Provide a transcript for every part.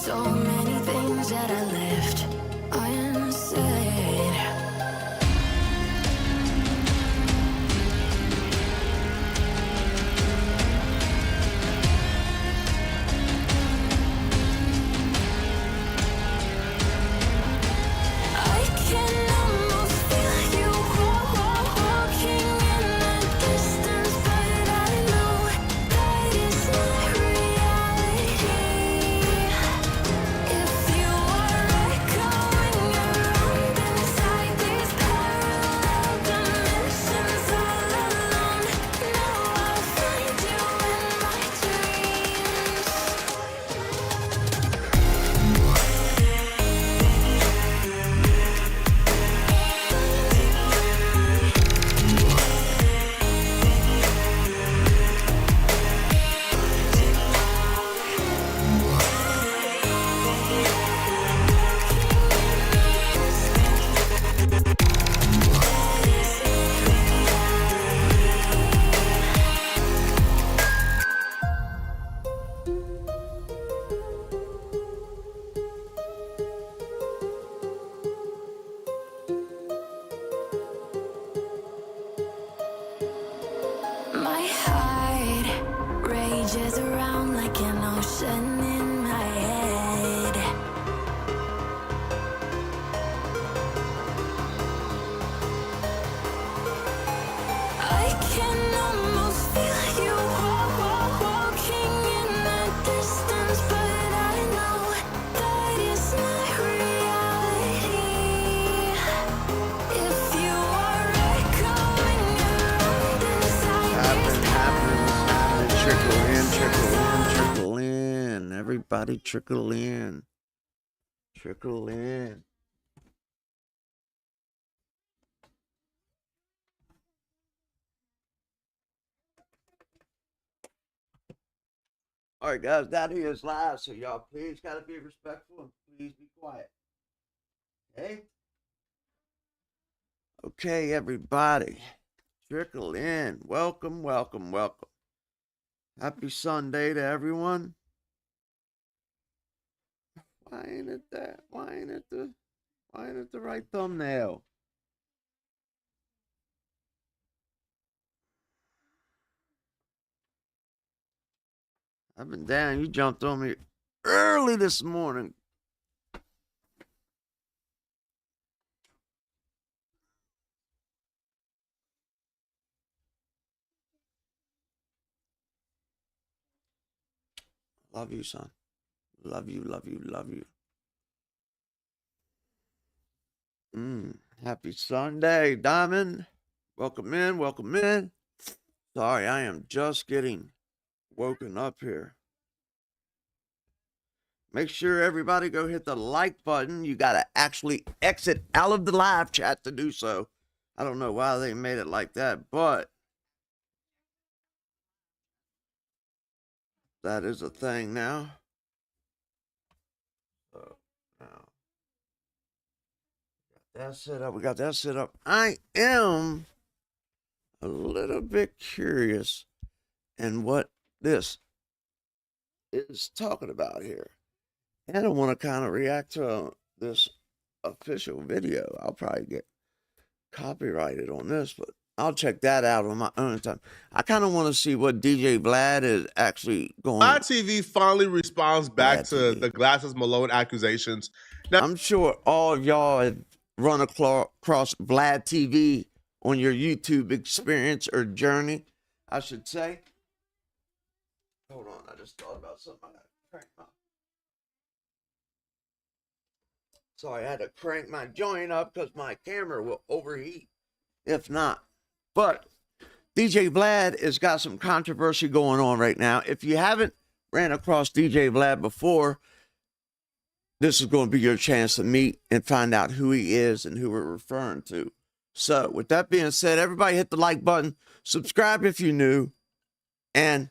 So many things that I left unsaid. I can almost feel you walking in the distance, but I know that is not reality. If you are echoing around inside these parallel dimensions all alone, now I'll find you in my dreams. My heart rages around like an ocean in my head. I can almost feel you walking in the distance, but I know that is not reality. If you are echoing around inside these Trickle in. Everybody trickle in. Trickle in. All right, guys, that here is live, so y'all please gotta be respectful and please be quiet. Okay? Okay, everybody. Trickle in. Welcome, welcome, welcome. Happy Sunday to everyone. Why ain't it that? Why ain't it the right thumbnail? I've been down. You jumped on me early this morning. Love you, son. Love you, love you, love you. Happy Sunday, Diamond. Welcome in, welcome in. Sorry, I am just getting woken up here. Make sure everybody go hit the like button. You got to actually exit out of the live chat to do so. I don't know why they made it like that, but that is a thing now. So now that's set up. We got that set up. I am a little bit curious in what this is talking about here. And I want to kind of react to this official video. I'll probably get copyrighted on this, but I'll check that out on my own time. I kind of want to see what DJ Vlad is actually going. Vlad TV finally responds back to the Glasses Malone accusations. Now, I'm sure all of y'all have run across Vlad TV on your YouTube experience or journey, I should say. Hold on, I just thought about something. I gotta crank my... Sorry, I had to crank my joint up because my camera will overheat if not. But DJ Vlad has got some controversy going on right now. If you haven't ran across DJ Vlad before, this is going to be your chance to meet and find out who he is and who we're referring to. So with that being said, everybody hit the like button, subscribe if you're new, and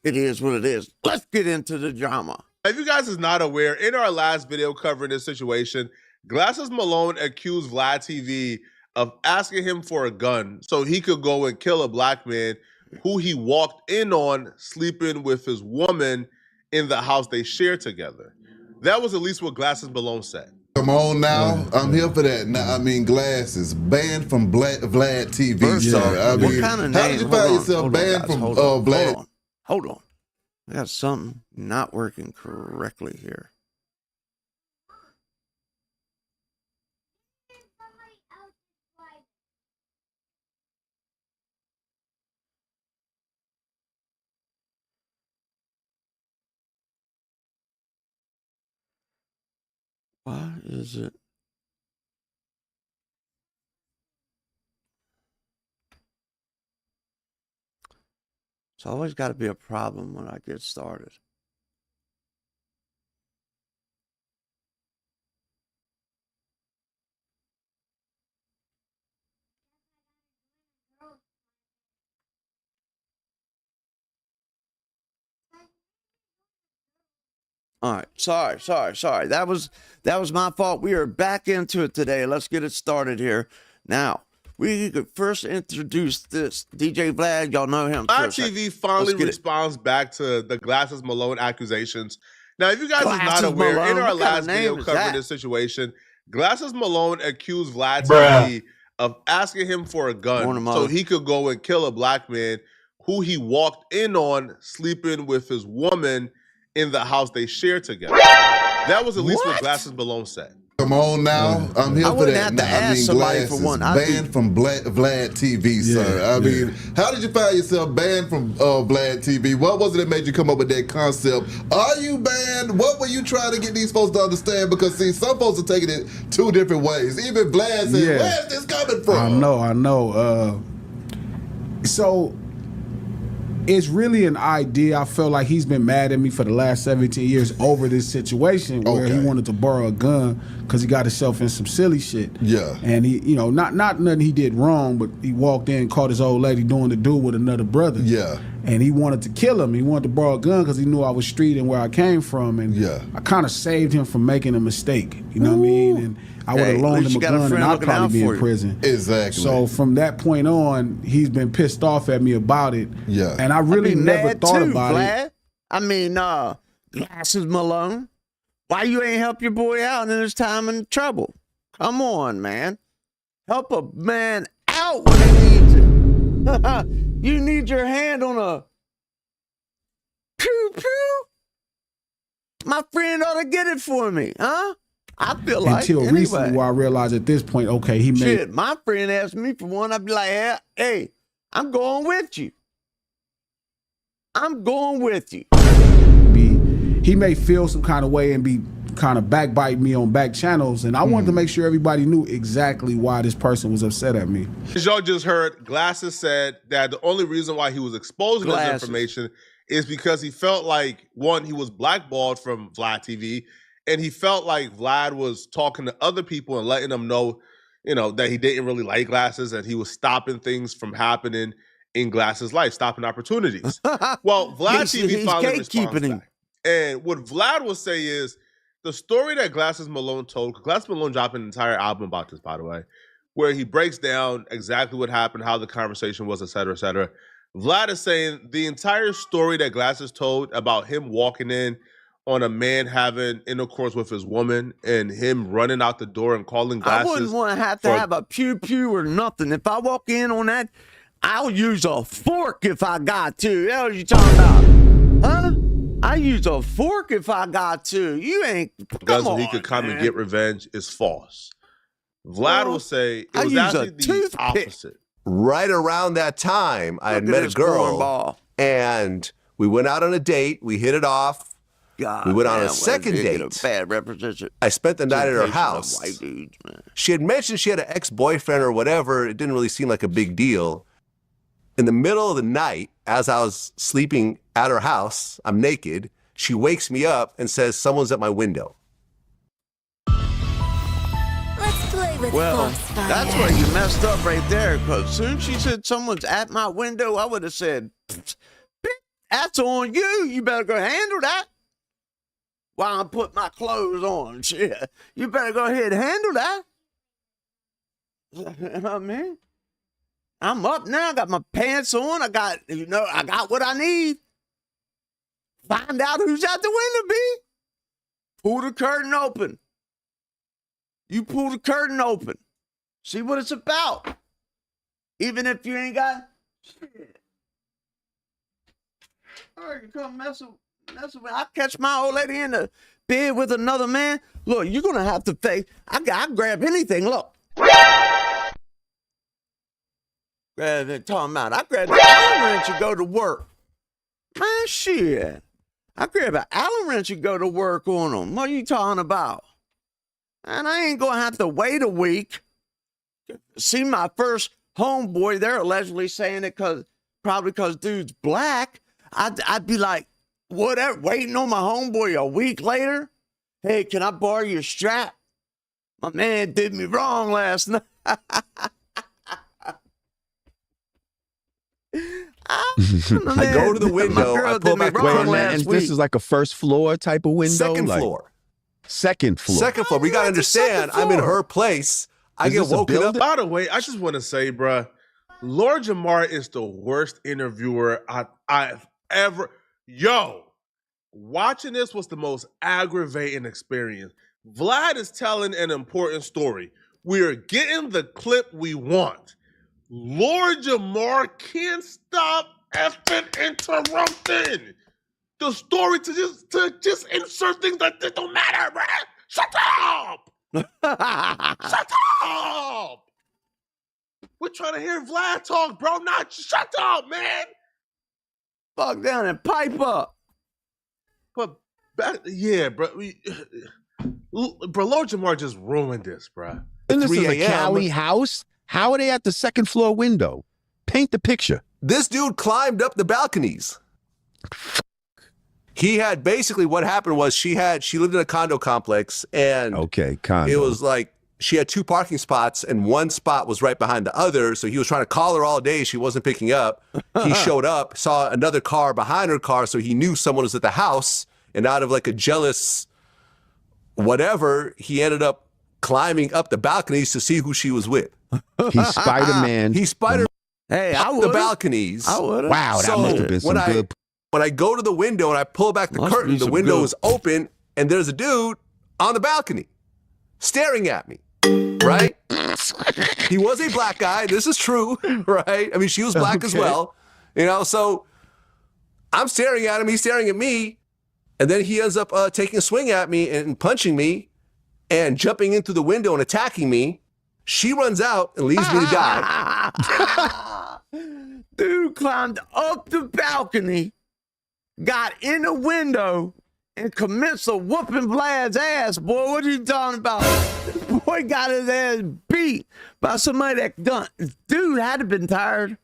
it is what it is. Let's get into the drama. If you guys is not aware, in our last video covering this situation, Glasses Malone accused Vlad TV of asking him for a gun so he could go and kill a black man who he walked in on sleeping with his woman in the house they share together. That was at least what Glasses Malone said. Come on now, I'm here for that. Now, I mean, Glasses banned from Vlad TV. First sir. off, I what mean, kind of how name? did you Hold find on, yourself hold on, banned guys, from hold on, Vlad? Hold on. I got something not working correctly here. Why is it? It's always got to be a problem when I get started. All right, sorry. That was my fault. We are back into it today. Let's get it started here. Now, we could first introduce this DJ Vlad. Y'all know him. Vlad TV finally responds back to the Glasses Malone accusations. Now, if you guys are not aware, in our last video covering this situation, Glasses Malone accused Vlad TV of asking him for a gun so he could go and kill a black man who he walked in on sleeping with his woman in the house they shared together. That was at least what Glasses Malone said. Come on now, I'm here for that. Now, I mean, Glasses banned from Vlad TV, sir. I mean, how did you find yourself banned from Vlad TV? What was it that made you come up with that concept? Are you banned? What were you trying to get these folks to understand? Because see, some folks are taking it two different ways. Even Vlad said, "Where's this coming from?" I know. So it's really an idea. I feel like he's been mad at me for the last 17 years over this situation where he wanted to borrow a gun because he got himself in some silly shit. Yeah. And he, you know, not nothing he did wrong, but he walked in and caught his old lady doing the do with another brother. Yeah. And he wanted to kill him. He wanted to borrow a gun because he knew I was street and where I came from. And I kind of saved him from making a mistake. You know what I mean? And I would have loaned him a gun and I'd probably be in prison. Exactly. So from that point on, he's been pissed off at me about it. Yeah. And I really never thought about it. I mean, Glasses Malone, why you ain't help your boy out in his time in trouble? Come on, man. Help a man out when he needs it. You need your hand on a pew. My friend ought to get it for me, huh? I feel like until recently where I realized at this point, okay, he made my friend asked me for one, I'd be like, hey, I'm going with you. He may feel some kind of way and be kind of backbite me on back channels, and I wanted to make sure everybody knew exactly why this person was upset at me. As y'all just heard, Glasses said that the only reason why he was exposing this information is because he felt like, one, he was blackballed from Vlad TV, and he felt like Vlad was talking to other people and letting them know, you know, that he didn't really like Glasses and he was stopping things from happening in Glasses' life, stopping opportunities. Well, Vlad TV finally responds back. And what Vlad will say is, the story that Glasses Malone told, Glasses Malone dropped an entire album about this, by the way, where he breaks down exactly what happened, how the conversation was, et cetera, et cetera. Vlad is saying the entire story that Glasses told about him walking in on a man having intercourse with his woman and him running out the door and calling Glasses. I wouldn't want to have a pew or nothing. If I walk in on that, I'll use a fork if I got to. That's what you talking about? Huh? I use a fork if I got to. You ain't. Because he could come and get revenge is false. Vlad will say it was actually the opposite. Right around that time, I had met a girl, and we went out on a date. We hit it off. God, we went on a second date. Bad representation. I spent the night at her house. White dudes, man. She had mentioned she had an ex-boyfriend or whatever. It didn't really seem like a big deal. In the middle of the night, as I was sleeping at her house, I'm naked, she wakes me up and says, "Someone's at my window." Let's play with Crossfire. That's where you messed up right there, because as soon as she said someone's at my window, I would have said, that's on you. You better go handle that. While I'm putting my clothes on. Shit. You better go ahead and handle that. You know what I mean? I'm up now. I got my pants on. I got what I need. Find out who's out the window, B. Pull the curtain open. You pull the curtain open. See what it's about. Even if you ain't got shit. All right, you come messing with. I catch my old lady in the bed with another man. Look, you're gonna have to face. I grab anything. Look. Grab it, talking about. I grab the Allen wrench and go to work. Man, shit. I grab an Allen wrench and go to work on them. What are you talking about? And I ain't gonna have to wait a week. See my first homeboy, they're allegedly saying it probably because dude's black. I'd be like, whatever, waiting on my homeboy a week later. Hey, can I borrow your strap? My man did me wrong last night. I go to the window. I pull back the curtain. And this is like a first floor type of window? Second floor. Second floor. Second floor. We got to understand, I'm in her place. I get woken up. By the way, I just want to say, bruh, Lord Jamar is the worst interviewer I've ever. Yo, watching this was the most aggravating experience. Vlad is telling an important story. We're getting the clip we want. Lord Jamar can't stop effing interrupting the story to just insert things that don't matter, bruh. Shut up! Shut up! We're trying to hear Vlad talk, bro. Not shut up, man. Fuck down and pipe up. But yeah, bro. Bro, Lord Jamar just ruined this, bro. And this is a Cali house. How are they at the second floor window? Paint the picture. This dude climbed up the balconies. He had basically what happened was she lived in a condo complex, and condo. It was like she had 2 parking spots and one spot was right behind the other. So he was trying to call her all day. She wasn't picking up. He showed up, saw another car behind her car. So he knew someone was at the house, and out of like a jealous whatever, he ended up climbing up the balconies to see who she was with. He Spider-Man. He Spider-Man up the balconies. I would have. Wow, that must have been some good. When I go to the window and I pull back the curtain, the window is open and there's a dude on the balcony staring at me, right? He was a black guy. This is true, right? I mean, she was black as well, you know, so I'm staring at him. He's staring at me. And then he ends up taking a swing at me and punching me and jumping into the window and attacking me. She runs out and leaves me to die. Dude climbed up the balcony, got in the window, and commenced a whooping Vlad's ass, boy. What are you talking about? This boy got his ass beat by somebody that done. Dude had to have been tired.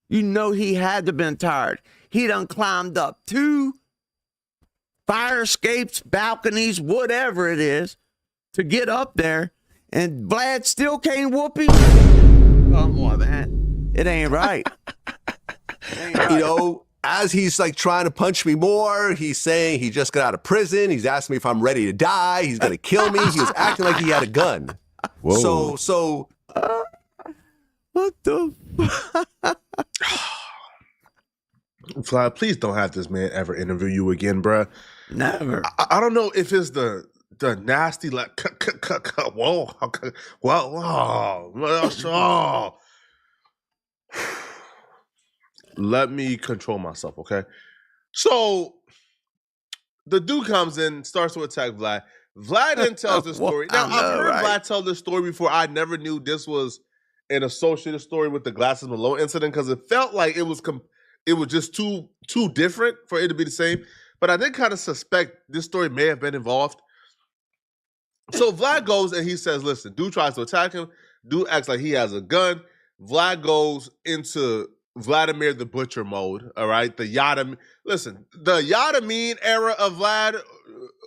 You know he had to have been tired. He done climbed up 2 fire escapes, balconies, whatever it is, to get up there, and Vlad still can't whoop him? Come on, man. It ain't right. It ain't right. You know, as he's like trying to punch me more, he's saying he just got out of prison. He's asking me if I'm ready to die. He's going to kill me. He was acting like he had a gun. Whoa. So. What the Fly, please don't have this man ever interview you again, bruh. Never. I don't know if it's the nasty, like, whoa. Let me control myself, okay? So the dude comes in, starts to attack Vlad. Vlad then tells the story. Now, I've heard Vlad tell this story before. I never knew this was an associated story with the Glasses Malone incident because it felt like it was just too different for it to be the same. But I did kind of suspect this story may have been involved. So Vlad goes and he says, listen, dude tries to attack him. Dude acts like he has a gun. Vlad goes into Vladimir the Butcher mode, all right? The Yada Mean era of Vlad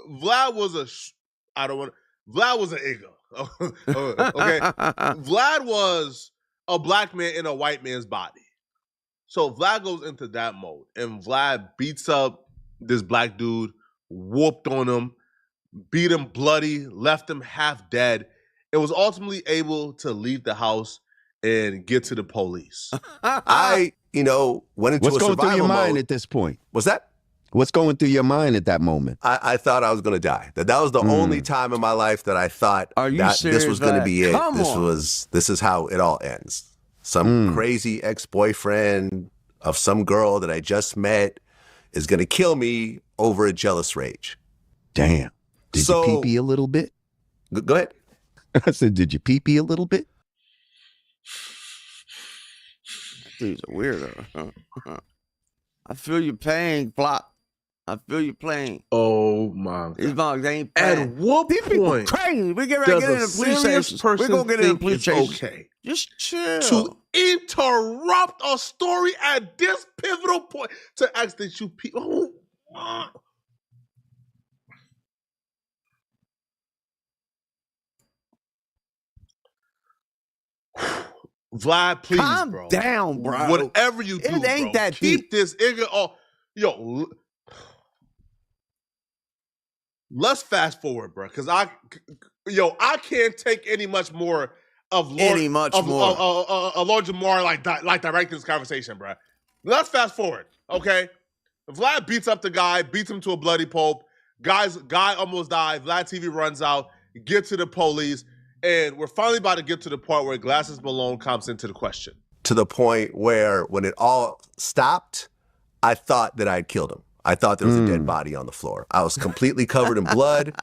was Vlad was an ego. Okay? Vlad was a black man in a white man's body. So Vlad goes into that mode, and Vlad beats up this black dude, whooped on him, beat him bloody, left him half dead, and was ultimately able to leave the house and get to the police. I went into What's a going through your survival mind mode. at this point? What's that? What's going through your mind at that moment? I thought I was going to die. That was the only time in my life that I thought that this was going to be it. This is how it all ends. Some crazy ex-boyfriend of some girl that I just met is going to kill me over a jealous rage. Damn. Did you pee-pee a little bit? Go ahead. I said, did you pee-pee a little bit? He's a weirdo. I feel your pain, Flop. I feel your pain. Oh my God. These mugs ain't playing. At what point crazy. We get ready to get in the police station. We're gonna get in the police station. Okay. Just chill. To interrupt a story at this pivotal point to ask that you people. Vlad, please, calm bro. down, bro. Whatever you do, it ain't bro, that keep deep. this nigga on. Yo, let's fast forward, bro, because I can't take any much more of Lord Jamar like directing this conversation, bro. Let's fast forward, okay? Vlad beats up the guy, beats him to a bloody pulp. Guy almost died. Vlad TV runs out, get to the police, and we're finally about to get to the part where Glasses Malone comes into the question. To the point where when it all stopped, I thought that I'd killed him. I thought there was a dead body on the floor. I was completely covered in blood.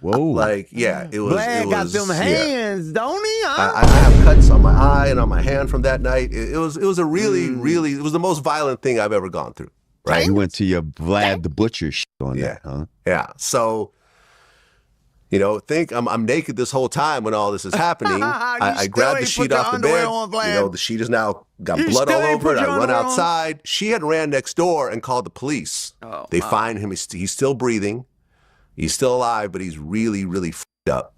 Whoa. Like, yeah, it was. Vlad got them hands, don't he? I have cuts on my eye and on my hand from that night. It was a really, it was the most violent thing I've ever gone through. Right? You went to your Vlad the Butcher shit on that, huh? Yeah. So, think I'm naked this whole time when all this is happening. I grabbed the sheet off the bed. The sheet has now got blood all over it. I run outside. She had ran next door and called the police. They find him. He's still breathing. He's still alive, but he's really, really f***ed up.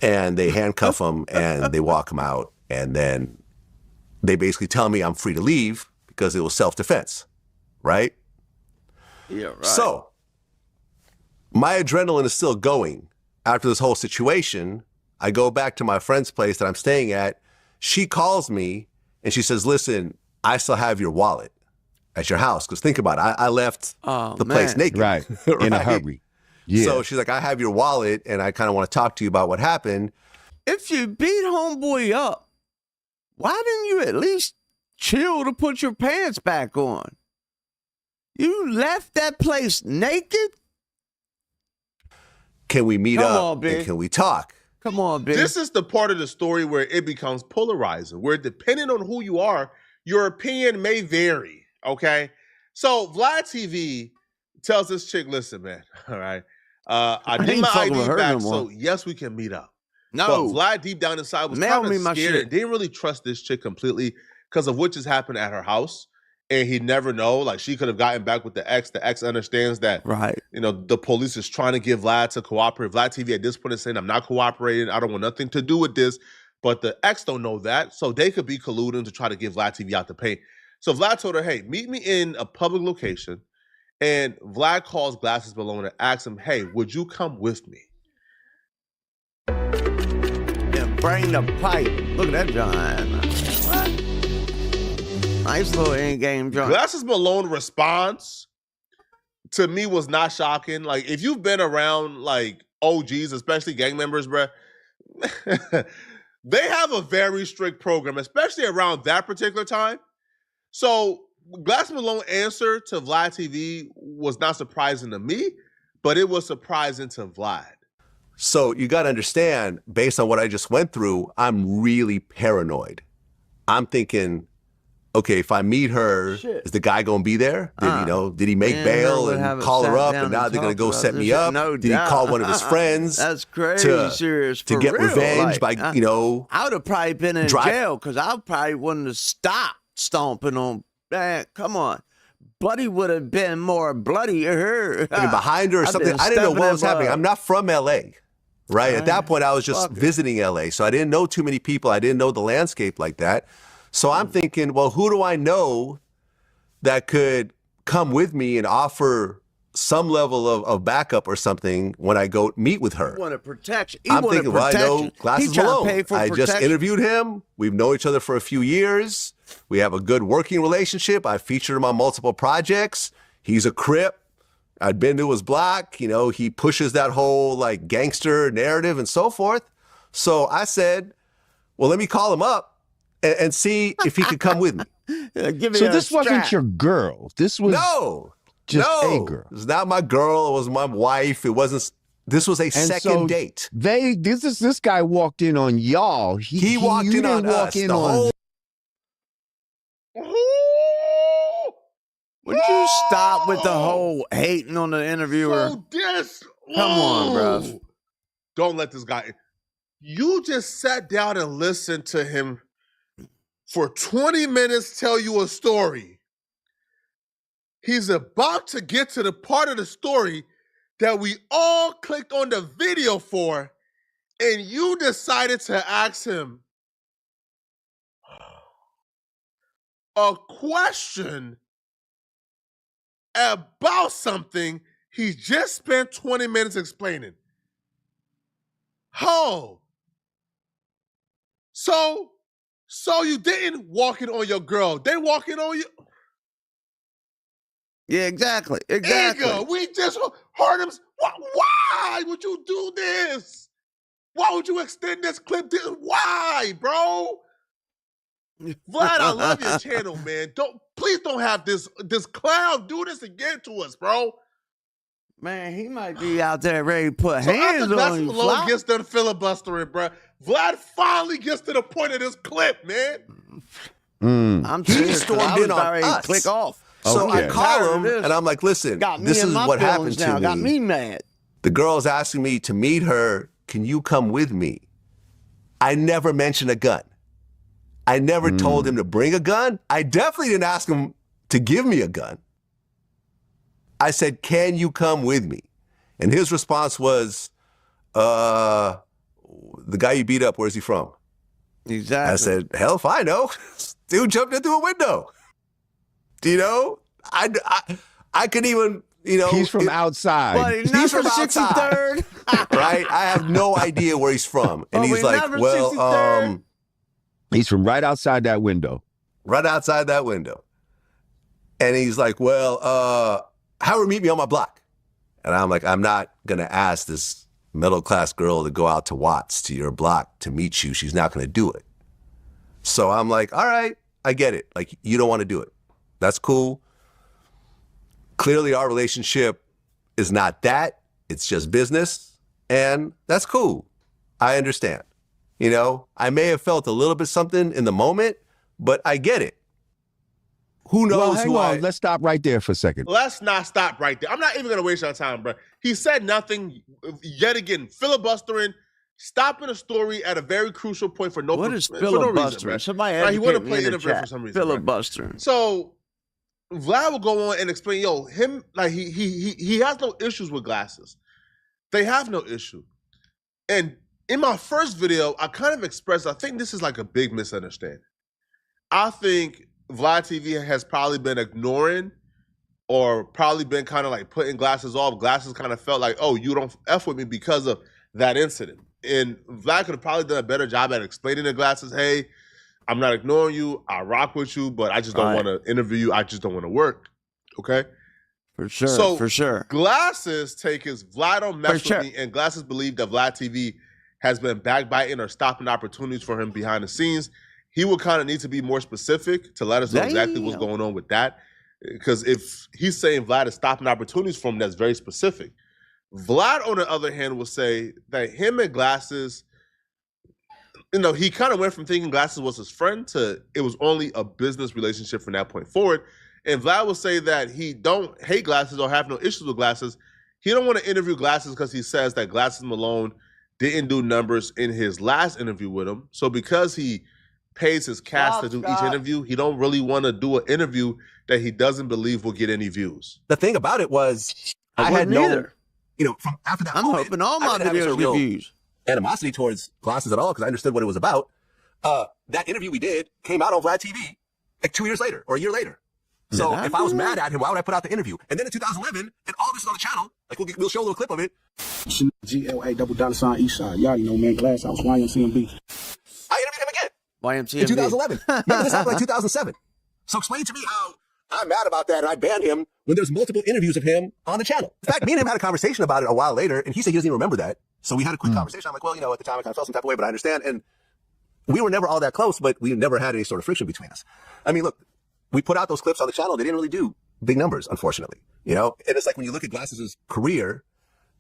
And they handcuff him and they walk him out. And then they basically tell me I'm free to leave because it was self-defense. Right? Yeah, right. So, my adrenaline is still going. After this whole situation, I go back to my friend's place that I'm staying at. She calls me and she says, listen, I still have your wallet at your house. Because think about it. I left the place naked. Right. In a hurry. Yeah. So she's like, I have your wallet and I kind of want to talk to you about what happened. If you beat homeboy up, why didn't you at least chill to put your pants back on? You left that place naked? Can we meet up and can we talk? Come on, bitch. This is the part of the story where it becomes polarizing, where depending on who you are, your opinion may vary, okay? So Vlad TV tells this chick, listen, man, all right, I need my ID back, so yes, we can meet up. No. But Vlad deep down inside was kind of scared and didn't really trust this chick completely because of what just happened at her house. And he'd never know, like she could have gotten back with the ex. The ex understands that, right? The police is trying to get Vlad to cooperate. Vlad TV at this point is saying, I'm not cooperating. I don't want nothing to do with this. But the ex don't know that. So they could be colluding to try to get Vlad TV out the paint. So Vlad told her, hey, meet me in a public location. And Vlad calls Glasses Malone and asks him, hey, would you come with me? And bring the pipe. Look at that John. What? Nice little in-game joint. Glasses Malone response to me was not shocking. Like, if you've been around like OGs, especially gang members, bruh, they have a very strict program, especially around that particular time. So Glasses Malone's answer to Vlad TV was not surprising to me, but it was surprising to Vlad. So you got to understand, based on what I just went through, I'm really paranoid. I'm thinking, okay, if I meet her, is the guy going to be there? Did he make bail and call her up and now they're going to go set me up? Did he call one of his friends? That's crazy serious to get revenge by, I would have probably been in jail because I probably wouldn't have stopped stomping on, man, come on. Buddy would have been more bloodier. Behind her or something. I didn't know what was happening. I'm not from L.A., right? At that point, I was just visiting L.A., so I didn't know too many people. I didn't know the landscape like that. So I'm thinking, well, who do I know that could come with me and offer some level of backup or something when I go meet with her? You want to protect you. I'm thinking, well, I know Glasses Malone. I just interviewed him. We've known each other for a few years. We have a good working relationship. I featured him on multiple projects. He's a Crip. I'd been to his block. You know, he pushes that whole like gangster narrative and so forth. So I said, well, let me call him up and see if he could come with me. So this wasn't your girl. This was just a girl. It was not my girl. It was my wife. It wasn't. This was a second date. This guy walked in on y'all. He walked in on us. Would you stop with the whole hating on the interviewer? Come on, bro. Don't let this guy. You just sat down and listened to him for 20 minutes tell you a story. He's about to get to the part of the story that we all clicked on the video for, and you decided to ask him a question about something he just spent 20 minutes explaining. Oh. So you didn't walk in on your girl. They walking on you. Yeah, exactly. Nigga, we just heard him. Why would you do this? Why would you extend this clip? Why, bro? Vlad, I love your channel, man. Please don't have this clown do this again to us, bro. Man, he might be out there ready to put hands on you. Malone gets done filibustering, bro. Vlad finally gets to the point of this clip, man. I'm serious. Stormed in on us. Click off. So I call him and I'm like, listen, this is what happened to me. Got me mad. The girl's asking me to meet her. Can you come with me? I never mentioned a gun. I never told him to bring a gun. I definitely didn't ask him to give me a gun. I said, can you come with me? And his response was, the guy you beat up, where's he from? Exactly. I said, hell if I know. Dude jumped into a window. You know? I could even, you know. He's from outside. But he's from 63rd. Right? I have no idea where he's from. And he's like, well, 63rd. He's from right outside that window. Right outside that window. And he's like, well, Howard, meet me on my block. And I'm like, I'm not going to ask this middle-class girl to go out to Watts, to your block, to meet you. She's not going to do it. So I'm like, all right, I get it. Like, you don't want to do it. That's cool. Clearly, our relationship is not that. It's just business. And that's cool. I understand. You know, I may have felt a little bit something in the moment, but I get it. Who knows hang on. Let's stop right there for a second. Let's not stop right there. I'm not even going to waste our time, bro. He said nothing, yet again, filibustering, stopping a story at a very crucial point for no reason. What is filibustering? Somebody he want to play interview for some reason. Filibustering. So Vlad will go on and explain, him, like he has no issues with glasses. They have no issue. And in my first video, I kind of expressed, I think this is like a big misunderstanding. I think Vlad TV has probably been ignoring or probably been kind of like putting glasses off. Glasses kind of felt like, oh, you don't F with me because of that incident. And Vlad could have probably done a better job at explaining to glasses, hey, I'm not ignoring you. I rock with you, but I just don't want to interview you. I just don't want to work. Okay? For sure, so for sure. Glasses take his Vlad don't mess with me, and Glasses believe that Vlad TV has been backbiting or stopping opportunities for him behind the scenes. He would kind of need to be more specific to let us know exactly what's going on with that. Because if he's saying Vlad is stopping opportunities for him, that's very specific. Vlad, on the other hand, will say that him and Glasses, he kind of went from thinking Glasses was his friend to it was only a business relationship from that point forward. And Vlad will say that he don't hate Glasses or have no issues with Glasses. He don't want to interview Glasses because he says that Glasses Malone didn't do numbers in his last interview with him. So because he pays his cast to do each interview, he don't really want to do an interview that he doesn't believe will get any views. The thing about it was, I had no, from after that I'm hoping all my videos get views. Animosity towards Glasses at all because I understood what it was about. That interview we did came out on Vlad TV like 2 years later or a year later. So if I was mad at him, why would I put out the interview? And then in 2011, and all this is on the channel, like we'll show a little clip of it. GLA $$ Eastside. Y'all, man, Glass House, YMCMB. I interviewed him again. YMCMB. In 2011. Remember, this happened like 2007. So explain to me how I'm mad about that, and I banned him when there's multiple interviews of him on the channel. In fact, me and him had a conversation about it a while later, and he said he doesn't even remember that. So we had a quick conversation. I'm like, well, at the time I kind of felt some type of way, but I understand. And we were never all that close, but we never had any sort of friction between us. I mean, look, we put out those clips on the channel. They didn't really do big numbers, unfortunately. And it's like when you look at Glass's career,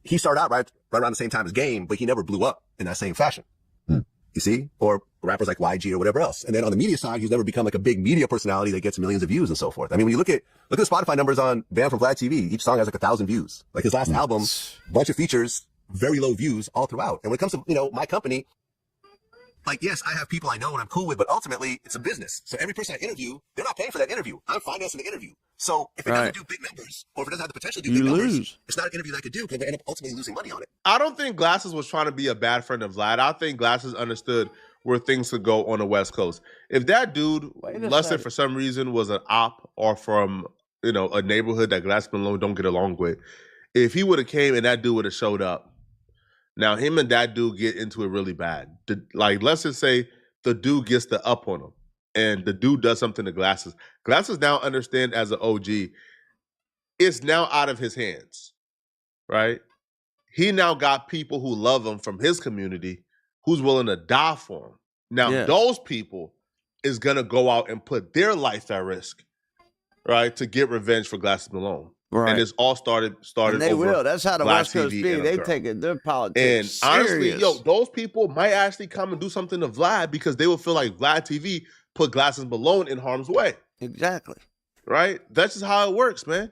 he started out right around the same time as Game, but he never blew up in that same fashion. You see? Or rappers like YG or whatever else. And then on the media side, he's never become like a big media personality that gets millions of views and so forth. I mean, when you look at the Spotify numbers on Banned from Vlad TV, each song has like 1,000 views. Like his last album, bunch of features, very low views all throughout. And when it comes to, my company, like, yes, I have people I know and I'm cool with, but ultimately it's a business. So every person I interview, they're not paying for that interview. I'm financing the interview. So if it doesn't do big numbers, or if it doesn't have the potential to do big numbers, it's not an interview that I could do because they end up ultimately losing money on it. I don't think Glasses was trying to be a bad friend of Vlad. I think Glasses understood where things could go on the West Coast. If that dude, let's say for some reason, was an op or from, a neighborhood that Glasses and Malone don't get along with, if he would have came and that dude would have showed up, now him and that dude get into it really bad. Let's just say the dude gets the up on him and the dude does something to Glasses. Glasses now understand as an OG, it's now out of his hands, right? He now got people who love him from his community who's willing to die for him. Now, those people is going to go out and put their life at risk, right, to get revenge for Glasses Malone. Right. And it's all started and they over will. That's how the West Coast be. They take it, their politics and honestly, those people might actually come and do something to Vlad because they will feel like Vlad TV put Glasses Malone in harm's way. Exactly. Right? That's just how it works, man.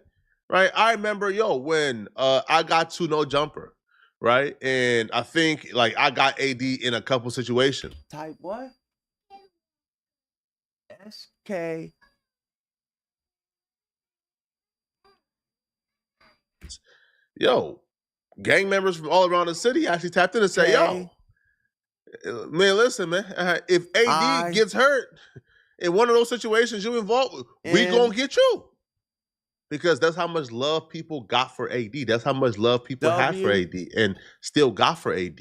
Right? I remember, when I got to No Jumper, right? And I think, I got AD in a couple situations. Type what? SK. Gang members from all around the city actually tapped in and said, man, listen, man, if AD gets hurt in one of those situations you involved, we gonna get you. Because that's how much love people got for AD. That's how much love people have for AD and still got for AD,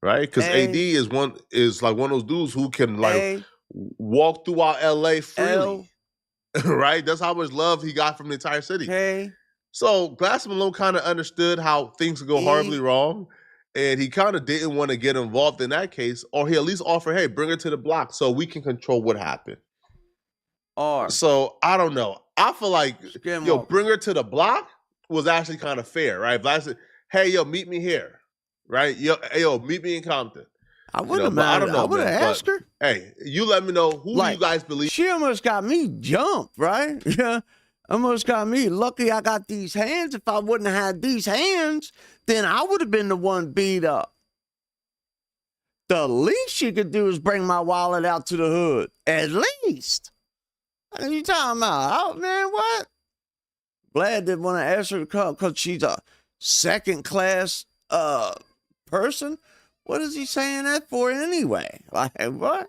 right? Because AD is like one of those dudes who can walk throughout LA freely, right? That's how much love he got from the entire city. So Glasses Malone kind of understood how things could go horribly wrong, and he kind of didn't want to get involved in that case, or he at least offered, hey, bring her to the block so we can control what happened. So I don't know. I feel like, bring her to the block was actually kind of fair, right? Vlad said, hey, meet me here, right? Meet me in Compton. I wouldn't have I don't know. I would have asked her. Hey, you let me know who you guys believe. She almost got me jumped, right? Yeah. Almost got me. Lucky I got these hands. If I wouldn't have had these hands, then I would have been the one beat up. The least she could do is bring my wallet out to the hood. At least. What are you talking about? Oh, man, what? Vlad didn't want to ask her to come because she's a second-class person. What is he saying that for anyway? Like, what?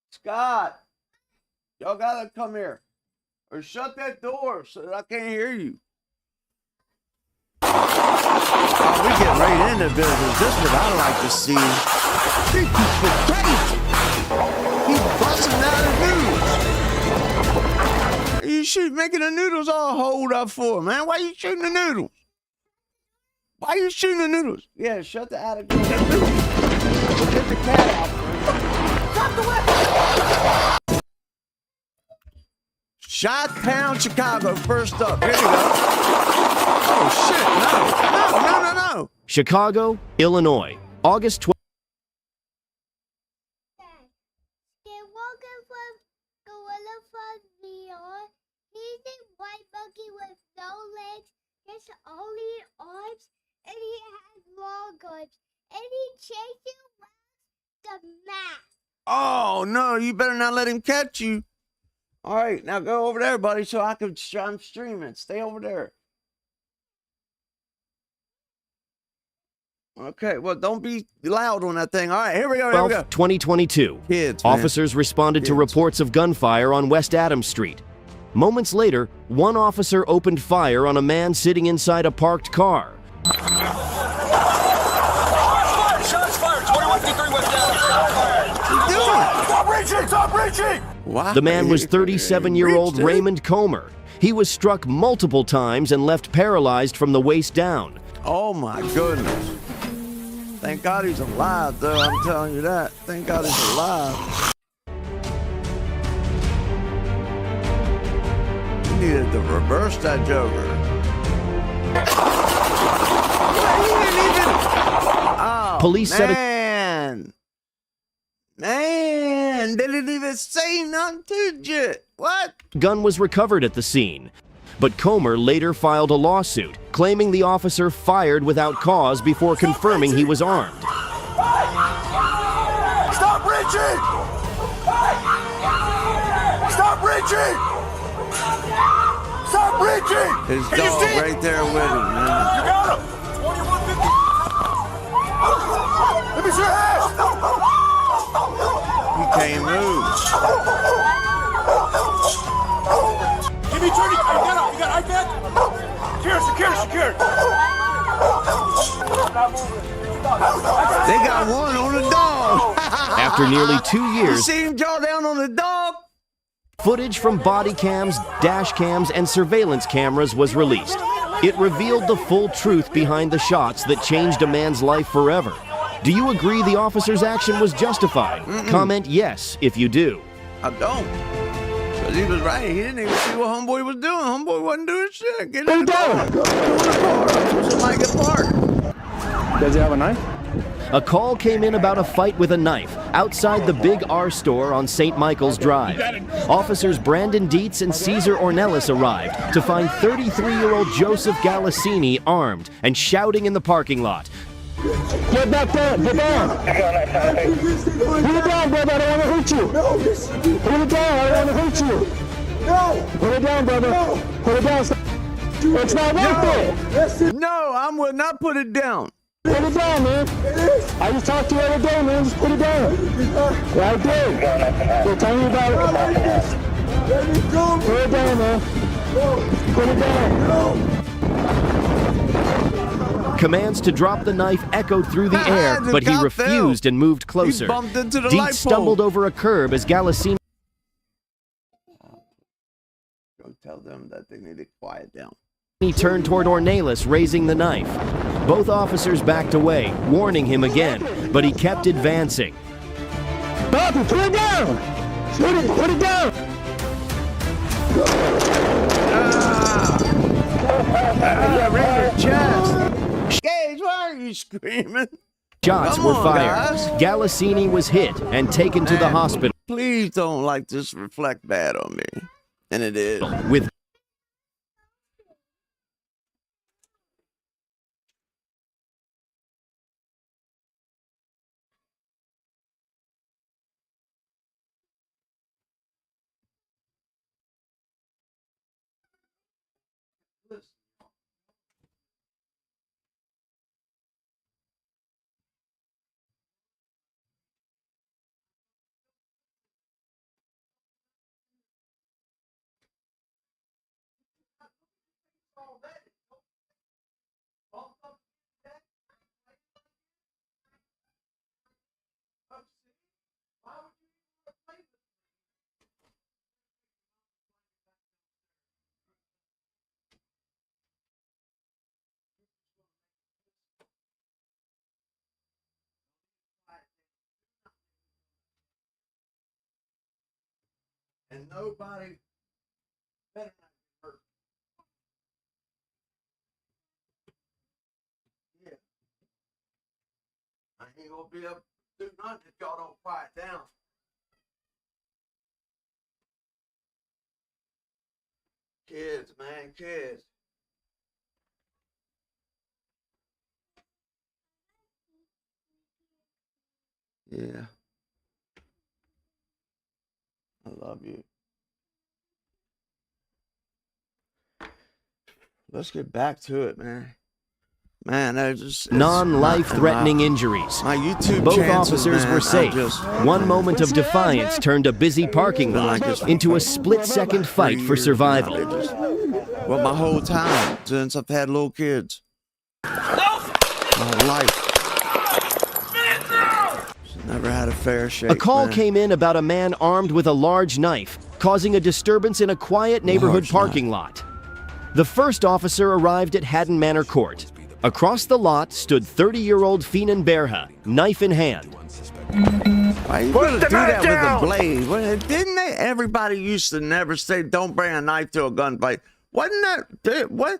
Scott, y'all gotta come here. Or shut that door so that I can't hear you. Oh, we get right into business. This is what I like to see. These people crazy. He's busting out the noodles. You making the noodles all hold up for, man. Why you shooting the noodles? Why you shooting the noodles? Yeah, shut the attic door. We'll get the cat out. Drop the weapon. Chi-Town, Chicago, first up. Here we go. Oh, shit. No. Chicago, Illinois, August 12th. They're walking from Gorilla from Leon. He's a white monkey with no legs, just only arms, and he has long arms. And he chases around the map. Oh, no, you better not let him catch you. All right, now go over there, buddy, so I'm streaming. Stay over there. Okay, well, don't be loud on that thing. All right, here we go. 2022. Kids, officers responded to reports of gunfire on West Adams Street. Moments later, one officer opened fire on a man sitting inside a parked car. Shots fired! reaching! Stop reaching! Wow. The man was 37-year-old Raymond Comer. He was struck multiple times and left paralyzed from the waist down. Oh my goodness. Thank God he's alive, though. I'm telling you that. Thank God he's alive. You needed to reverse that joker. He didn't even... Oh, Police said Man, they didn't even say nothing to you. What? a gun was recovered at the scene. But Comer later filed a lawsuit, claiming the officer fired without cause before confirming he was armed. Stop reaching! Stop reaching! Stop reaching! His dog right there with him, man. You got him! 2150! Let me see your hands! He can't move. Give me 30. You got iPad? Secure. They got one on the dog. After nearly 2 You years, see him jaw down on the dog? footage from body cams, dash cams, and surveillance cameras was released. It revealed the full truth behind the shots that changed a man's life forever. Do you agree the officer's action was justified? Comment yes if you do. I don't. Because he was right. He didn't even see what homeboy was doing. Homeboy wasn't doing shit. Get in the car. Go in the car. Somebody get parked. Does he have a knife? A call came in about a fight with a knife outside the Big R store on St. Michael's Drive. Officers Brandon Dietz and Caesar Ornelas arrived to find 33-year-old Joseph Galassini armed and shouting in the parking lot. Get back there! Get down! Put it down, brother! I don't want to hurt you! Put it down! I don't want to hurt you! Put it down, brother! Put it down! It's not worth it! No, I would not put it down. Put it down, man! I just talked to you the other day, man. Just put it down. Yeah, I did. Well, tell me about it. Put it down, man. Put it down. Commands to drop the knife echoed through the air, but he refused and moved closer. He bumped into the light Dietz stumbled pole. over a curb as Galassini Go tell them that they need to quiet down. turned toward Ornelas, raising the knife. Both officers backed away, warning him again, but he kept advancing. Bobby, put it down! Put it down! Right in your chest. Gage, why are you screaming? Shots were fired. Galassini was hit and taken to the hospital. Please don't like this reflect bad on me. And it is. With And nobody better not get hurt. Yeah. I ain't gonna be able to do nothing if y'all don't quiet down. Kids, man, kids. Yeah. I love you. Let's get back to it, man. Man, I just non-life-threatening injuries. My YouTube Both chances, officers man, were safe. just- One moment of defiance turned a busy parking lot into a split-second fight for survival. Well, my whole time since I've had little kids. My whole life. Never had a fair shake. A call man. came in about a man armed with a large knife, causing a disturbance in a quiet neighborhood parking lot. The first officer arrived at Haddon Manor Court. Across the lot stood 30-year-old Finan Berha, knife in hand. Why you gonna do that with a blade? Didn't they? Everybody used to never say, "Don't bring a knife to a gunfight." Wasn't that what?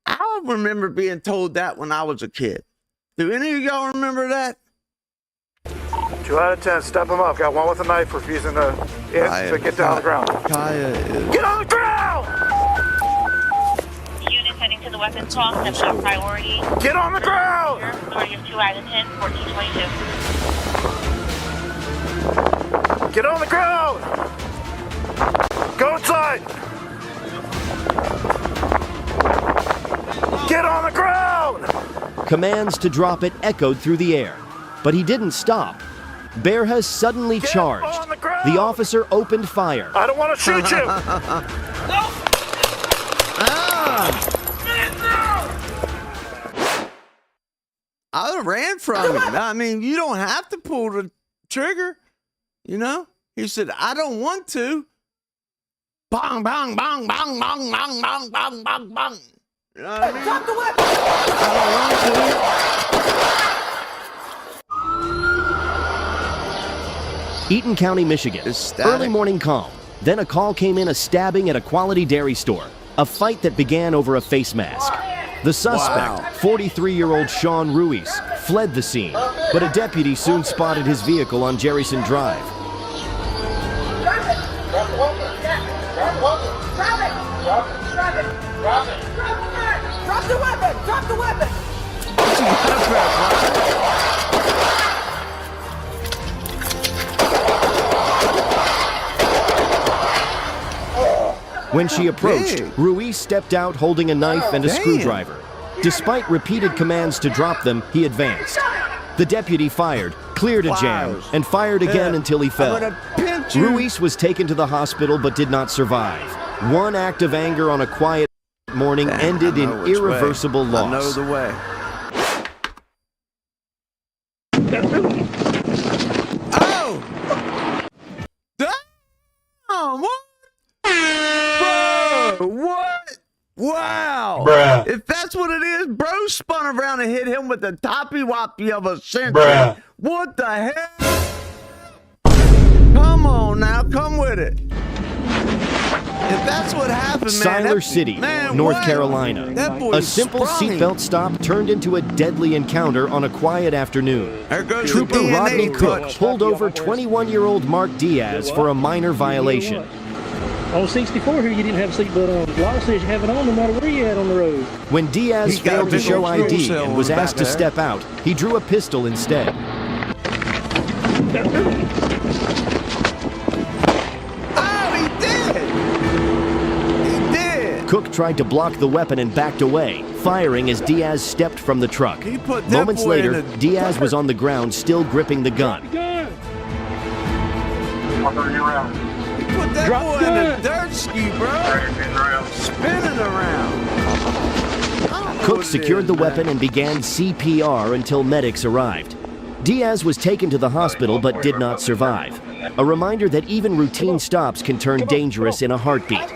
I remember being told that when I was a kid. Do any of y'all remember that? 2 out of 10. Step him up. Got one with a knife refusing to get down on the ground. Get on the ground! Unit heading to the weapons cross. That's top priority. Get on the ground! Authority of 2 out of 10, 1422. Get on the ground! Go inside! Get on the ground! Commands to drop it echoed through the air, but he didn't stop. Berha suddenly charged. The officer opened fire. I don't want to shoot you! I ran from him. I mean, you don't have to pull the trigger, you know? He said, "I don't want to." Bang, bang, bang, bang, bang, bang, bang, bang, bang, bang. You know what I mean? Drop the weapon! I don't want to. Eaton County, Michigan. Early morning calm. Then a call came in a stabbing at a Quality Dairy store. A fight that began over a face mask. The suspect, 43-year-old Sean Ruiz, fled the scene, but a deputy soon spotted his vehicle on Jerryson Drive. Drop it! Drop the weapon! Drop the weapon! Drop it! Drop it! Drop it! Drop it! Drop the weapon! Drop the weapon! When she approached, Ruiz stepped out holding a knife and a screwdriver. Despite repeated commands to drop them, he advanced. The deputy fired, cleared a jam, and fired again until he fell. Ruiz was taken to the hospital but did not survive. One act of anger on a quiet morning ended in irreversible loss. I know the way. Oh! Damn! What? Bro, what? Wow! Bruh. If that's what it is, bro spun around and hit him with the toppy-woppy of a century. Bruh. What the hell? Come on now, come with it. If that's what happened, man. Siler City, North Carolina. A simple seatbelt stop turned into a deadly encounter on a quiet afternoon. Trooper Rodney Cook pulled over 21-year-old Mark Diaz for a minor violation. On 64 here, you didn't have a seatbelt on. The law says you have it on no matter where you're at on the road. When Diaz failed to show ID and was asked to step out, he drew a pistol instead. Cook tried to block the weapon and backed away, firing as Diaz stepped from the truck. Moments later, Diaz was on the ground, still gripping the gun. Put that boy in the dirt ski, bro. Spinning around. Cook secured the weapon and began CPR until medics arrived. Diaz was taken to the hospital but did not survive. A reminder that even routine stops can turn dangerous in a heartbeat.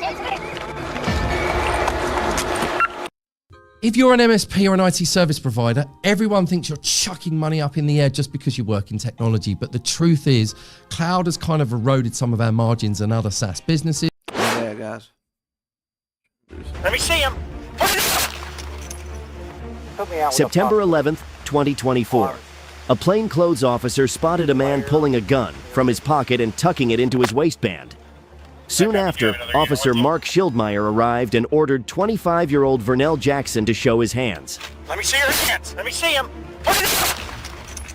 If you're an MSP or an IT service provider, everyone thinks you're chucking money up in the air just because you work in technology. But the truth is, cloud has kind of eroded some of our margins and other SaaS businesses. Yeah, guys. Let me see him. September 11th, 2024. A plainclothes officer spotted a man pulling a gun from his pocket and tucking it into his waistband. Soon after, Officer Mark Schildmeyer arrived and ordered 25-year-old Vernell Jackson to show his hands. Let me see your hands. Let me see him.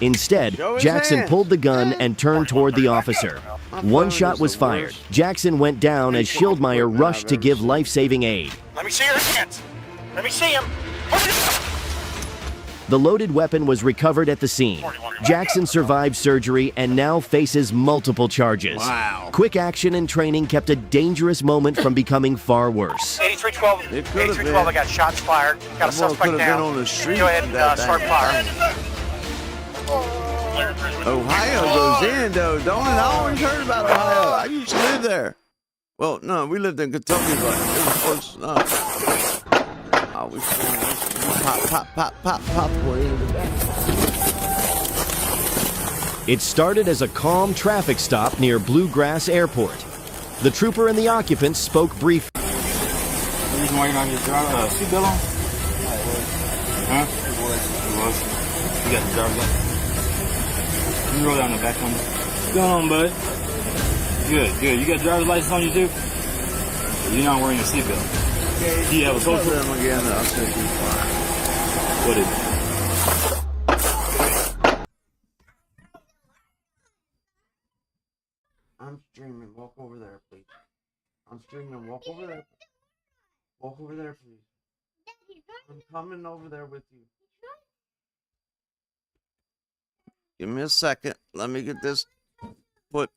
Instead, Jackson pulled the gun and turned toward the officer. One shot was fired. Jackson went down as Schildmeyer rushed to give life-saving aid. Let me see your hands. Let me see him. The loaded weapon was recovered at the scene. Jackson survived surgery and now faces multiple charges. Wow. Quick action and training kept a dangerous moment from becoming far worse. 8312. 8312. I got shots fired. Got a suspect down. On the street. Go ahead and start firing. Ohio goes in, though, don't it? I always heard about Ohio. I used to live there. Well, no, we lived in Kentucky, but it was close enough. Oh, we pop way in the back. It started as a calm traffic stop near Bluegrass Airport. The trooper and the occupants spoke briefly. The reason why you're not getting your seatbelt on? Huh? It was. You got the driver's license. You can roll down the back window. What's going on, bud? Good. You got driver's license on you too? You're not wearing your seatbelt. Do you have a social? Again, I'll say what is it? I'm streaming. Walk over there, please. I'm streaming. Walk over there. Walk over there, please. I'm coming over there with you. Give me a second. Let me get this put